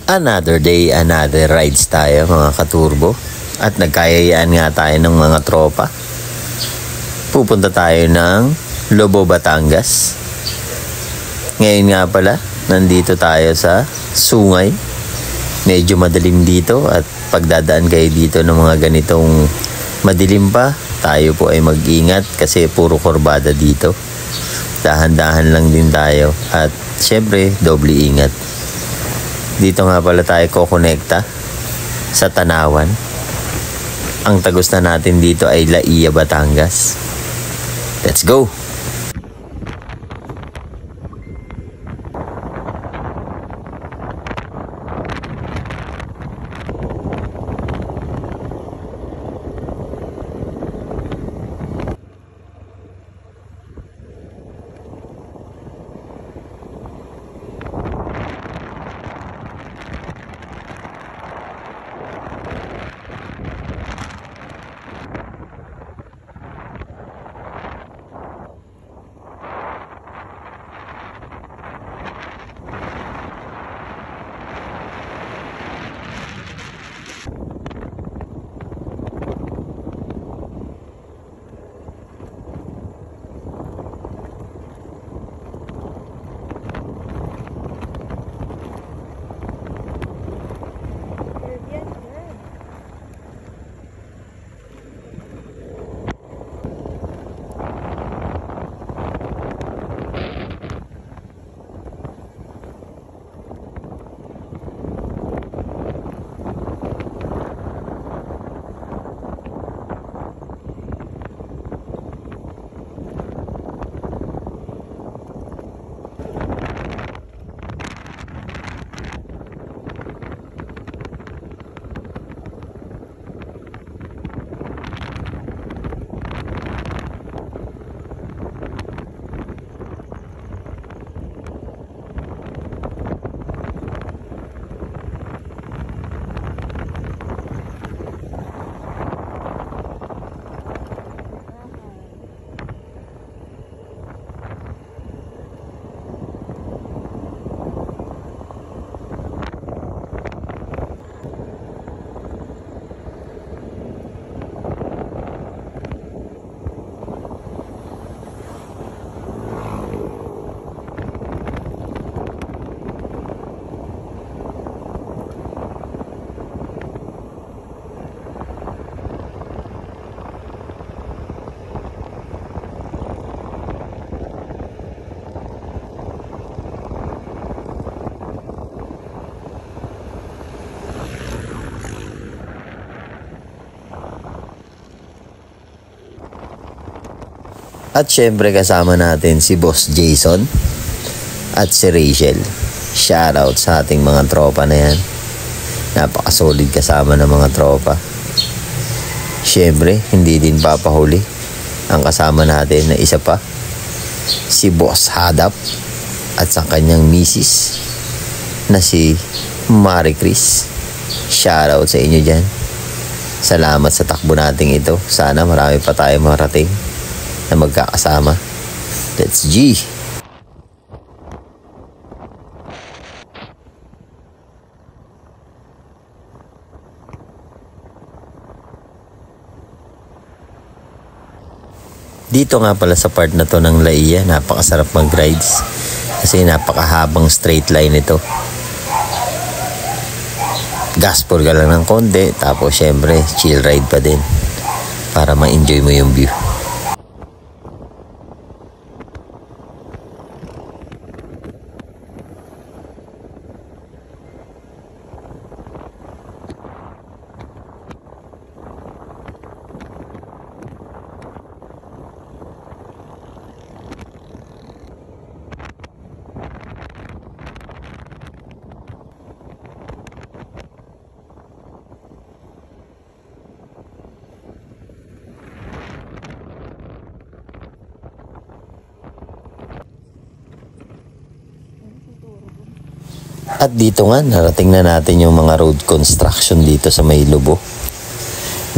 Another day, another rides tayo mga katurbo. At nagkayayaan nga tayo ng mga tropa. Pupunta tayo ng Lobo, Batangas. Ngayon nga pala, nandito tayo sa Sungay. Medyo madilim dito at pagdadaan kayo dito ng mga ganitong madilim pa, tayo po ay mag-ingat kasi puro kurbada dito. Dahan-dahan lang din tayo at syempre doble ingat. Dito nga pala tayo kokonekta sa Tanawan. Ang tagos na natin dito ay Laia, Batangas. Let's go! At syempre kasama natin si Boss Jason at si Rachel. Shoutout sa ating mga tropa na yan. Napaka-solid kasama ng mga tropa. Syempre, hindi din papahuli ang kasama natin na isa pa, si Boss Hadap at sa kanyang misis na si Marie Chris. Shoutout sa inyo dyan. Salamat sa takbo nating ito. Sana marami pa tayo marating na magkakasama. Let's G! Dito nga pala sa part na to ng Laia, napakasarap mag-rides kasi napakahabang straight line ito. Gaspol ka lang ng konti, tapos syempre chill ride pa din para ma-enjoy mo yung view. At dito nga, narating na natin yung mga road construction dito sa may Lobo.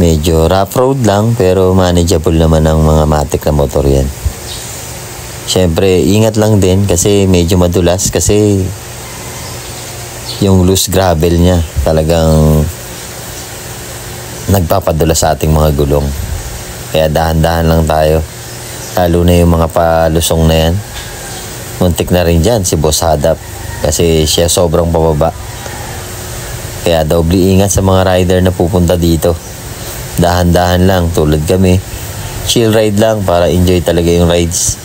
Medyo rough road lang, pero manageable naman ang mga matik na motor yan. Siyempre, ingat lang din kasi medyo madulas kasi yung loose gravel niya talagang nagpapadula sa ating mga gulong. Kaya dahan-dahan lang tayo. Lalo na yung mga palusong na yan. Muntik na rin dyan si Boss Hadap kasi siya sobrang pababa. Kaya doble ingat sa mga rider na pupunta dito. Dahan-dahan lang tulad kami. Chill ride lang para enjoy talaga yung rides.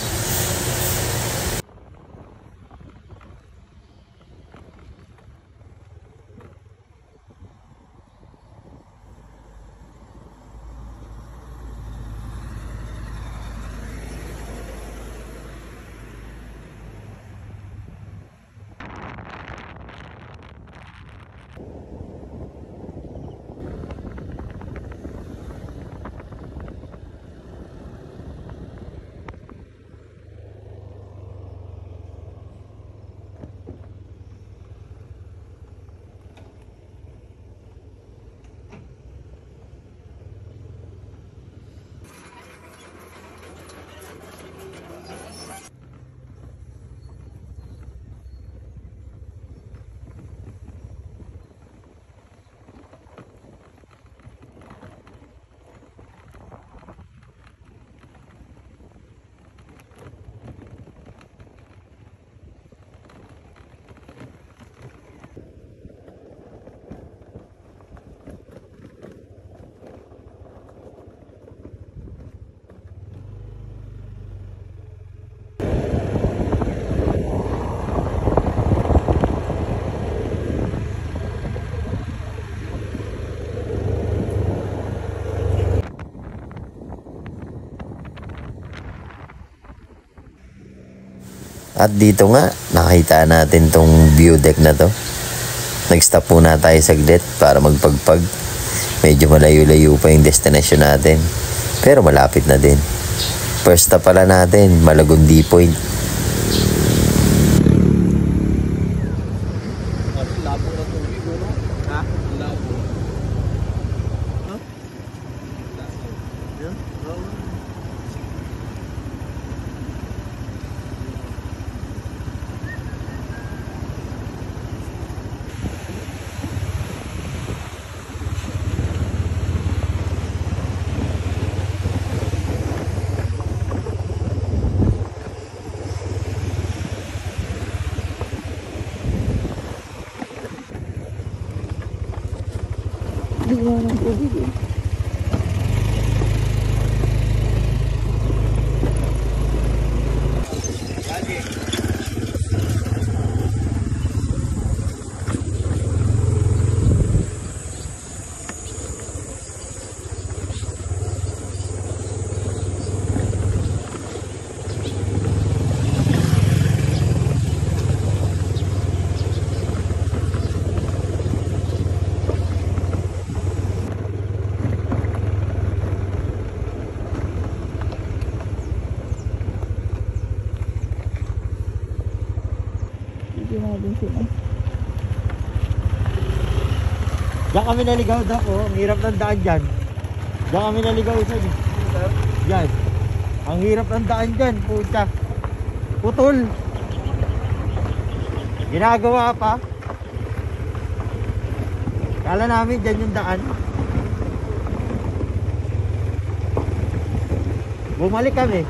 At dito nga, nakita natin tong view deck na to. Nag-stop muna tayo saglit para magpagpag. Medyo malayo-layo pa yung destination natin. Pero malapit na din. First stop pala natin, Malagundi Point. Bigla ng tubig eh. Diyan kami naligaw daw po. Ang hirap ng daan dyan. Diyan kami naligaw isa dyan. Diyan. Ang hirap ng daan dyan. Puta. Putol. Ginagawa pa. Kala namin dyan yung daan. Bumalik kami.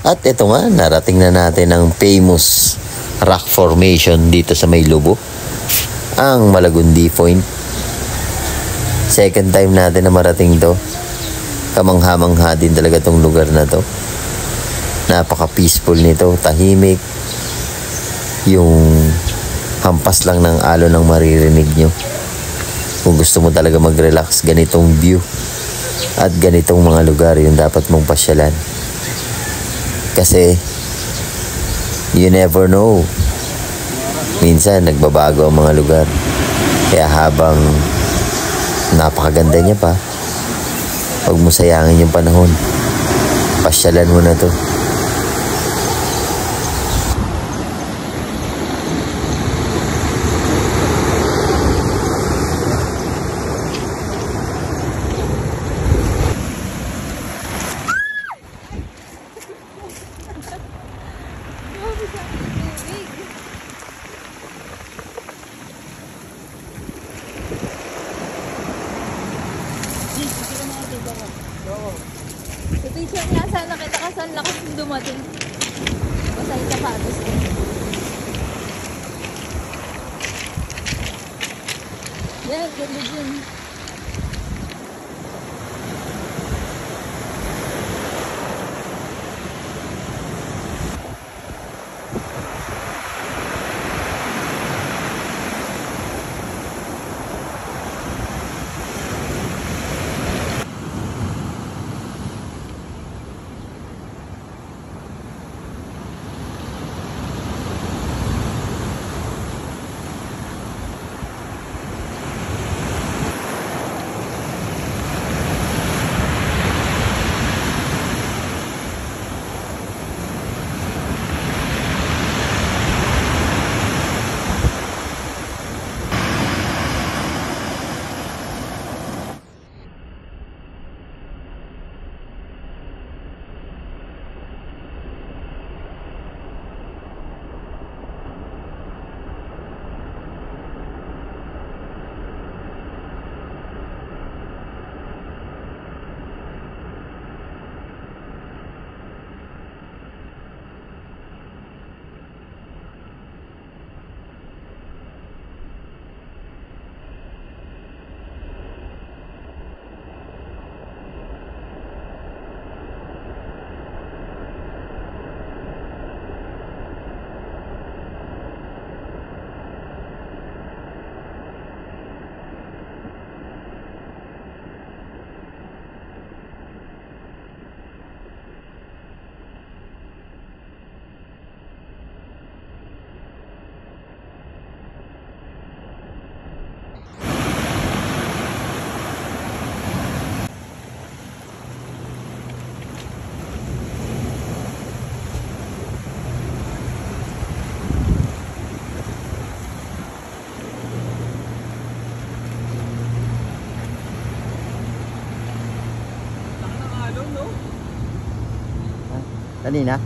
At ito nga, narating na natin ang famous rock formation dito sa may Lobo, ang Malagundi Point. Second time natin na marating to. Kamangha-mangha din talaga tong lugar na to. Napaka-peaceful nito, tahimik. Yung hampas lang ng alon ang maririnig nyo. Kung gusto mo talaga mag-relax, ganitong view at ganitong mga lugar yung dapat mong pasyalan. Kasi you never know, minsan nagbabago ang mga lugar. Kaya habang napakaganda niya pa, huwag mo sayangin yung panahon. Pasyalan mo na to. Sa picture niya, sana kita ka saan lakas yung dumating. Basta yung sapatos ko. Yan, ganda dyan. Kanina?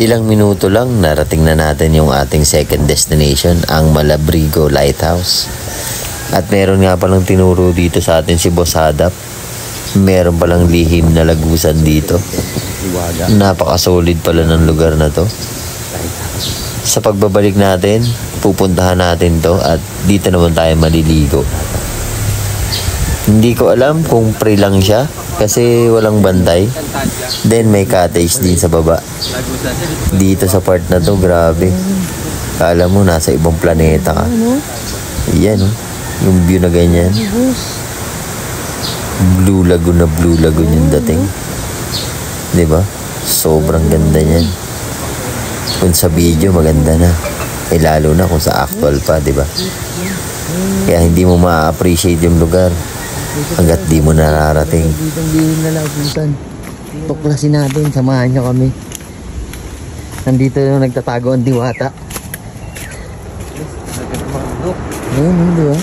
Ilang minuto lang narating na natin yung ating second destination, ang Malabrigo Lighthouse. At meron nga palang tinuro dito sa atin si Boss Hadap. Meron palang lihim na lagusan dito. Napaka-solid pala ng lugar na to. Sa pagbabalik natin, pupuntahan natin to at dito naman tayo maliligo. Hindi ko alam kung free lang siya kasi walang bantay. Then may cottage din sa baba. Dito sa part na to, grabe. Kala mo nasa ibang planeta ka. Yan, yung view na ganyan. Blue Lagoon yung dating. Diba? Sobrang ganda niyan. Kung sa video maganda na. Eh lalo na kung sa actual pa, diba? Kaya hindi mo ma-appreciate yung lugar hanggat di mo nararating. Ditong bihim na lagusan. Tuklasin natin, samahan nyo kami. Nandito yung nagtatago ang diwata. Ayun, di ba?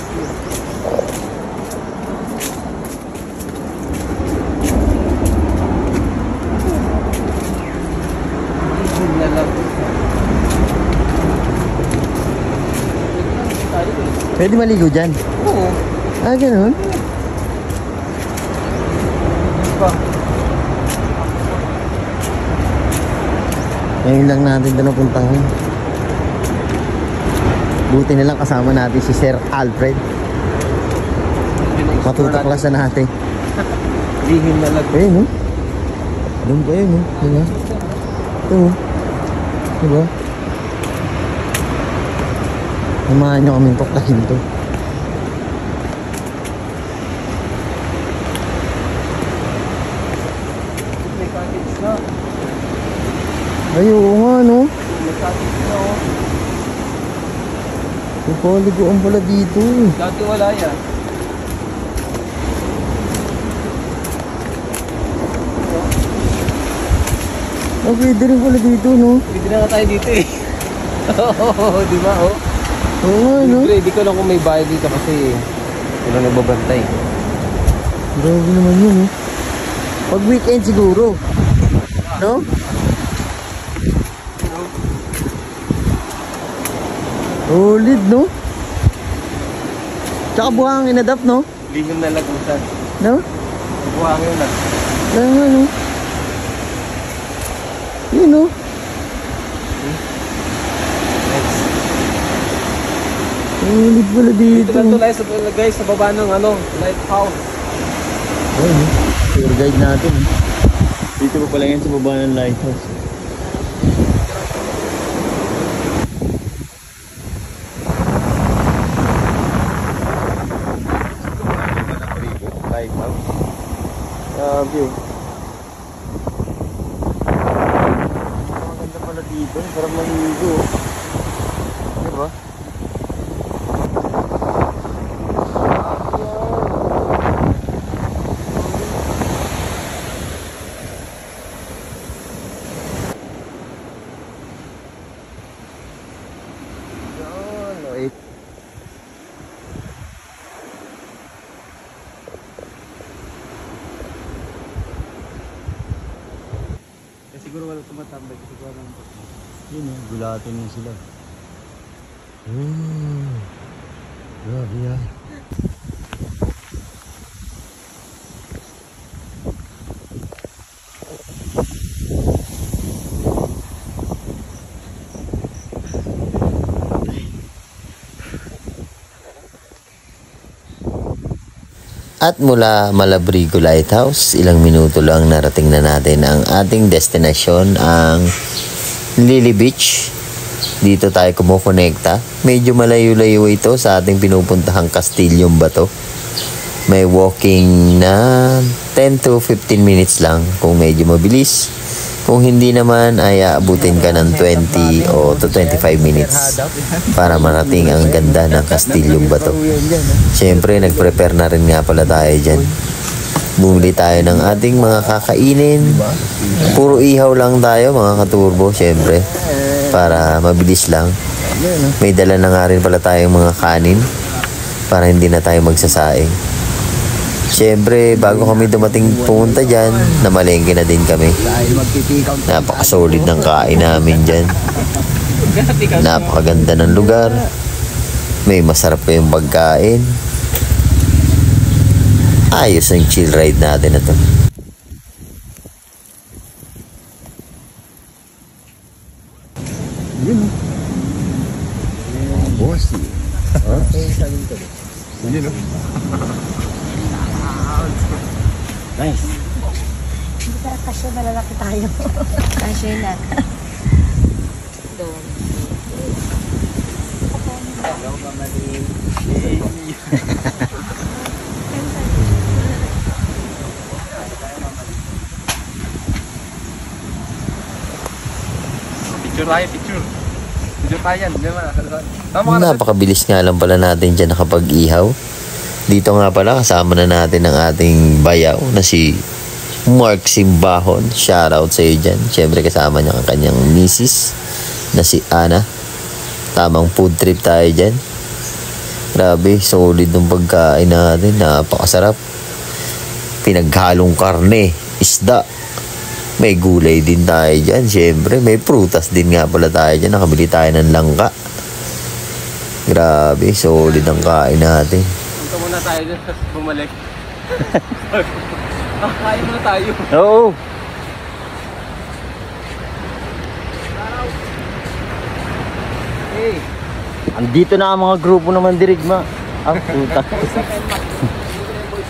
Pwede maligo dyan? Oo. Ah, ganun? Ngayon lang natin ito napuntahan. Buti na lang kasama natin si Sir Alfred. Matutuklasan natin. Lihim na lag. Ayun, no? Doon pa yun, no? Diba? Ito, no? Diba? Samahan nyo kaming tuklasin to. May cottage na. Ay, oo nga, no? May cottage na, oh. Ipaliguan pala dito. Dati wala yan. Ah, pwede rin pala dito, no? Pwede na nga tayo dito eh. Oo, di ba, oh? Oo nga, no? Siyempre, di ko lang kung may bayad dito kasi wala nagbabantay. Grabe naman yun, eh. Pag weekend siguro. No? Solid, no? Tsaka buhangin adapt, no? Lihim na lagusan. No? Buhangin na. Kaya nga, no? Yun, no? Solid pala dito. Dito lang to guys, sa baba ng ano, lighthouse. Ayun, no? Tour guide natin, eh. Dito pa pala yan sa baba ng lighthouse. Grabe. Maganda pala dito. Sarap maligo. Diba? Siguro wala tumatambay. Siguro lang po. Yun, gulatin mo sila. Grabe yan. At mula Malabrigo Lighthouse, ilang minuto lang narating na natin ang ating destinasyon, ang Lily Beach. Dito tayo kumukonekta. Medyo malayo-layo ito sa ating pinupuntahang Castilyong Bato. May walking na 10 to 15 minutes lang kung medyo mabilis. Kung hindi naman ay aabutin ka ng 20 o to 25 minutes para marating ang ganda ng Castilyong Bato. Siyempre, nag-prepare na rin nga pala tayo dyan. Bumili tayo ng ating mga kakainin. Puro ihaw lang tayo mga katurbo, siyempre, para mabilis lang. May dala na nga rin pala tayong mga kanin para hindi na tayo magsasaing. Siyempre, bago kami dumating pumunta dyan, namalengke na din kami. Napaka-solid ng kain namin dyan. Napakaganda ng lugar. May masarap kayong pagkain. Ayos ang chill ride natin na to. Yun. Bossy. Yun, no? Nice. Hindi ka kasya na lalaki tayo. Kasya na. Doon. Picture tayo, picture. Picture tayo yan. Tama ka na. Napakabilis nga lang pala natin dyan nakapag-ihaw. Dito nga pala kasama na natin ang ating bayaw na si Mark Simbahon. Shoutout sa iyo dyan. Siyempre kasama niya ang kanyang misis na si Ana. Tamang food trip tayo dyan. Grabe, solid ng pagkain natin. Napakasarap. Pinaghalong karne, isda. May gulay din tayo dyan. Siyempre, may prutas din nga pala tayo dyan. Nakabili tayo ng langka. Grabe, solid ang kain natin. Punta muna tayo dyan sa bumalik. Kain muna tayo. Oo. Hey. Andito na ang mga grupo naman dirigma. Ang puta.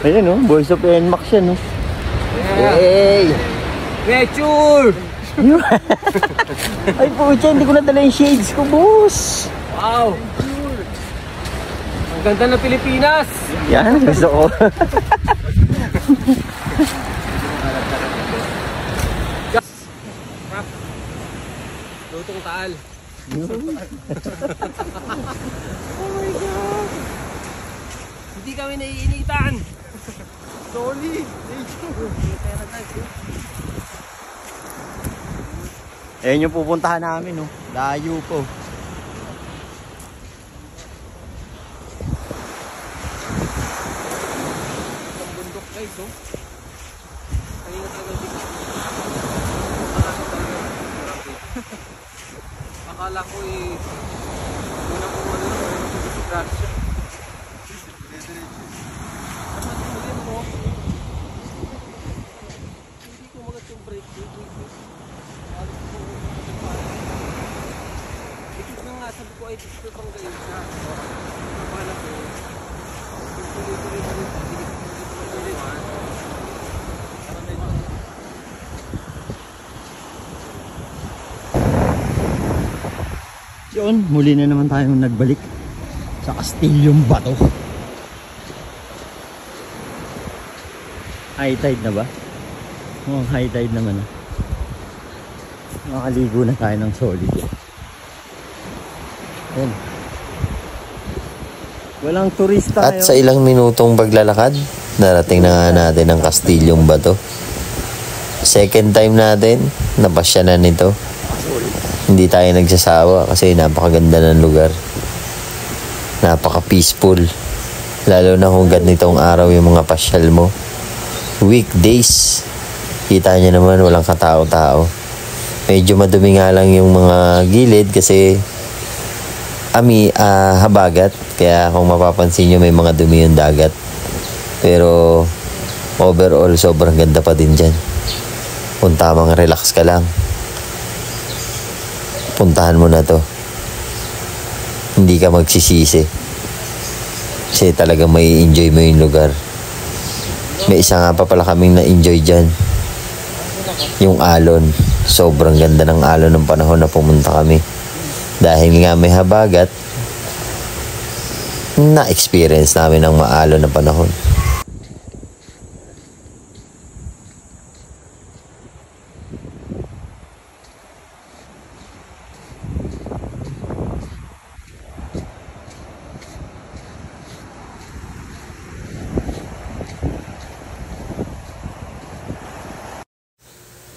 Ayun, no? Boys of NMAX yan, no? Hey! Picture! Ay, puta, hindi ko nadala yung shades ko, boss. Wow! Ang ganda ng Pilipinas! Yan, gusto ko. Lutong taal. Hindi kami naiinitan. Solid. Ayun yung pupuntahan namin, no? Layo po. Ang bundok guys, oh. Kanina talaga dito. Akala ko una ko crash siya. Hindi ko magat yung brake. Ikit na nga, sabi ko ay dito pang gayon siya. Akala ko, tuloy-tuloy pa rin. Yun, muli na naman tayong nagbalik sa Castilyong Bato. High tide na ba? Oo, high tide naman. Makaligo na tayo ng solid. Yun. Walang turista At sa ilang minutong paglalakad, narating na nga natin ang Castilyong Bato. Second time natin, napasyanan nito. Hindi tayo nagsasawa kasi napakaganda ng lugar. Napaka-peaceful. Lalo na kung ganitong araw yung mga pasyal mo. Weekdays. Kita nyo naman, walang katao-tao. Medyo madumi nga lang yung mga gilid kasi habagat. Kaya kung mapapansin nyo, may mga dumi yung dagat. Pero overall, sobrang ganda pa din dyan. Kung tamang relax ka lang, puntahan mo na to. Hindi ka magsisisi. Kasi talaga may enjoy mo yung lugar. May isa nga pa pala kaming na-enjoy dyan. Yung alon. Sobrang ganda ng alon ng panahon na pumunta kami. Dahil nga may habagat, na-experience namin ang maalon na panahon.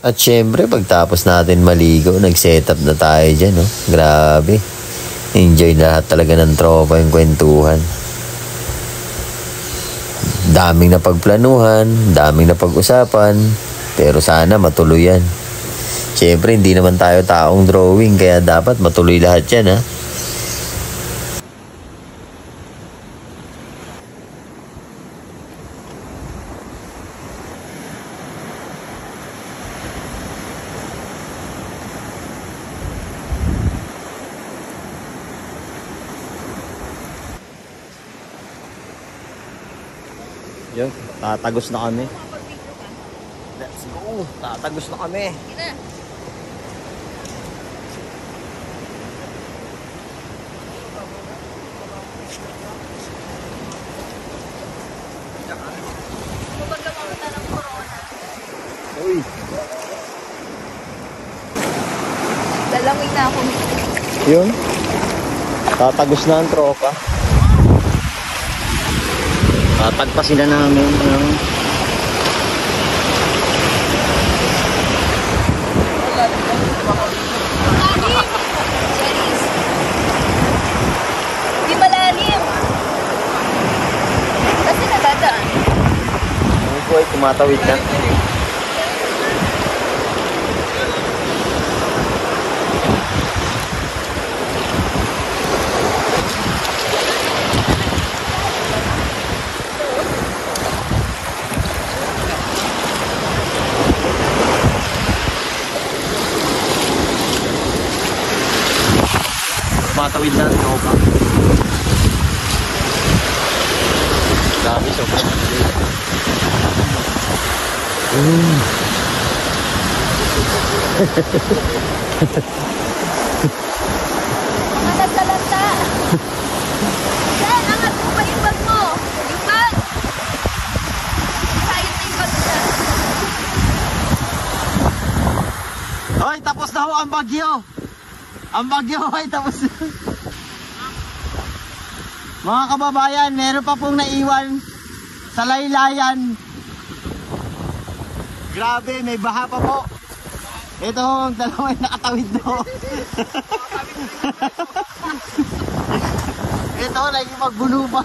At syempre, pagtapos natin maligo, nag-setup na tayo dyan, no? Grabe. Enjoy lahat talaga ng tropa yung kwentuhan. Daming napagplanuhan, daming napag-usapan, pero sana matuloy yan. Siyempre, hindi naman tayo taong drawing, kaya dapat matuloy lahat yan, ha? Yun, tatagos na kami. Let's go! Tatagos na kami. Sige na. Kapag namamunta ng corona, Uy! lalangin na ako. Yun. Tatagos na ang tropa. Tatagpasin na namin ng Cherries. Di malalim. Kasi nadadaan. yung po ay tumatawid na. Tumatawid na ang tropa. Dami sobrang. Mga naglalanta. Yan, angat mo pa yung bag mo. Yung bag. Sayot na yung bag na. Hoy, tapos na ho ang bagyo. Ang bagyo ay tapos na. Mga kababayan, meron pa pong naiwan sa laylayan. Grabe, may baha pa po. Ito ang dalawa ay nakatawid do. Ito, naging magbulo pa.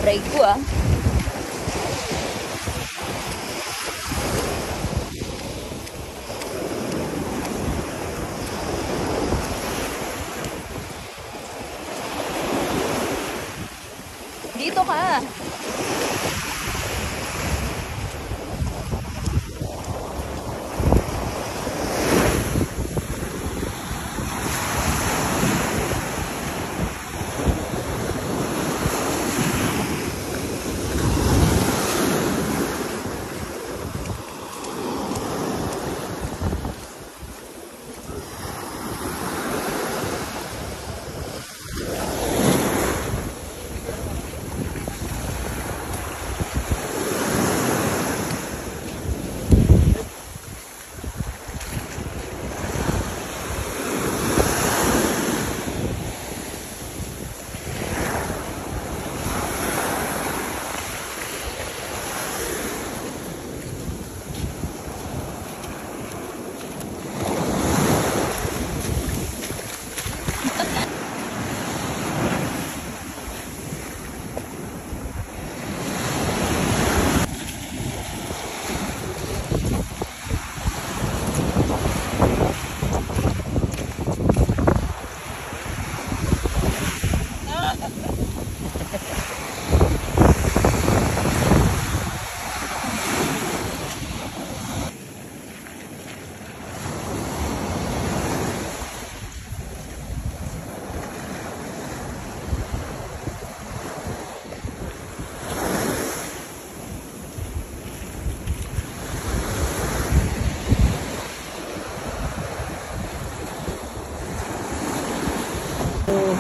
Aray ko ah. Dito ka.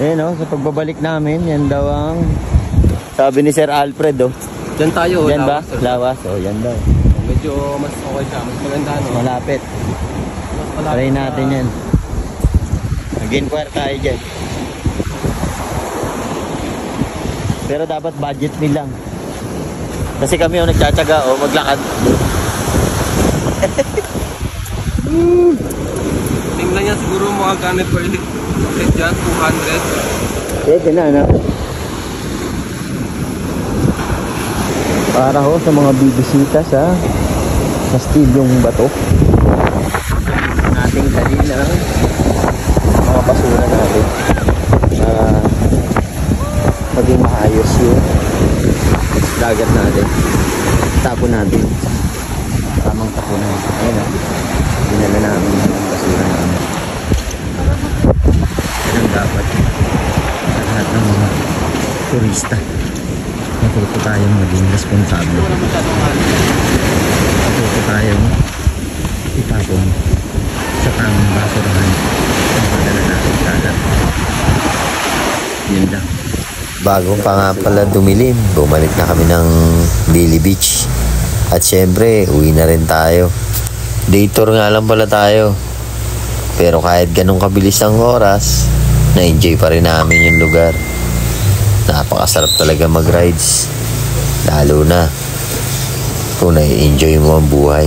Ayan o, sa pagbabalik namin, yan daw ang sabi ni Sir Alfred o. Diyan tayo. Yan ba? lawas, sir. Lawas o, yan daw. Medyo mas okay siya. Mas maganda, no? Malapit. Mas malapit Try na- natin yan. Mag-inquire tayo dyan. Pero dapat budget meal lang. Kasi kami yung nagtsatsaga o maglakad. Tingnan niya siguro mga ganit per head dyan. 200. Pwede na, no? Para ho sa mga bibisita sa Kastilyong Bato. Nating dali na mga basura natin para maging maayos yung dagat natin. Tapon natin. Tamang tapunan. Ayun o. Dinala namin yung basura namin. Yan ang dapat sa lahat ng mga turista. Matuto tayong maging responsable. Matuto tayong itapon sa tamang basurahan ang madala natin kalat. Yun lang. Bago pa nga pala dumilim, bumalik na kami ng Billy Beach. At syempre, uwi na rin tayo. Day tour nga lang pala tayo. Pero kahit ganun kabilis ang oras, na-enjoy pa rin namin yung lugar. Napakasarap talaga mag-rides. Lalo na kung na-enjoy mo ang buhay.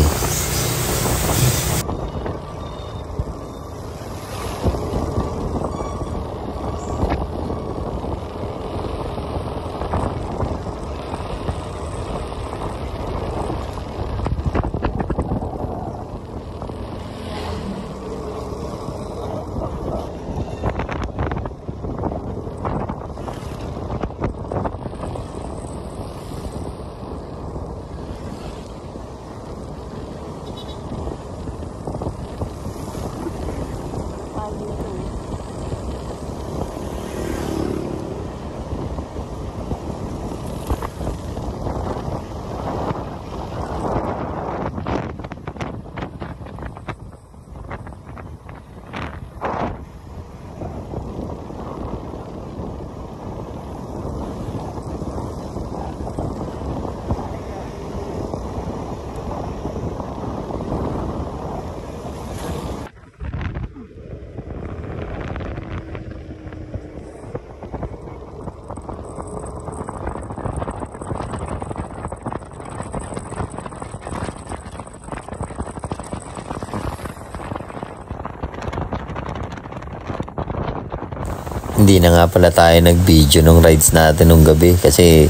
Hindi na nga pala tayo nag-video nung rides natin nung gabi kasi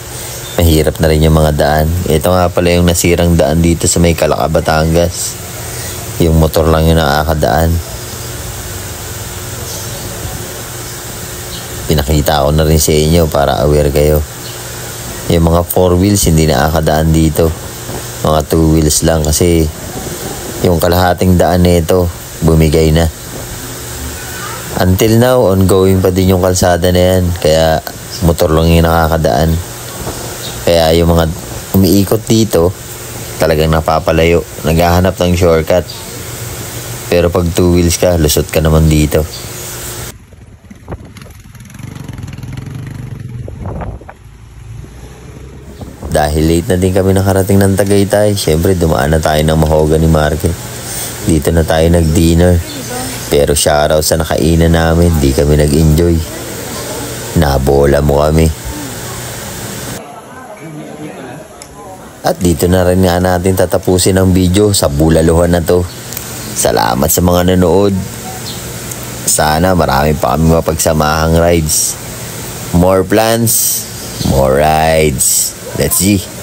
mahirap na rin yung mga daan. Ito nga pala yung nasirang daan dito sa may Calaca, Batangas. Yung motor lang yung nakakadaan. Pinakita ko na rin sa inyo para aware kayo. Yung mga 4 wheels hindi nakakadaan dito. Mga 2 wheels lang kasi yung kalahating daan nito bumigay na. Until now, ongoing pa din yung kalsada na yan. Kaya motor lang yung nakakadaan. Kaya yung mga umiikot dito, talagang napapalayo. Naghahanap ng shortcut. Pero pag 2 wheels ka, lusot ka naman dito. Dahil late na din kami nakarating ng Tagaytay, syempre dumaan na tayo ng Mahogany Market. Dito na tayo nag-dinner. Pero shoutout sa nakainan namin, di kami nag-enjoy. Nabola mo kami. At dito na rin nga natin tatapusin ang video sa bulaluhan na to. Salamat sa mga nanood. Sana marami pa kami mapagsamahang rides. More plans, more rides. Let's see.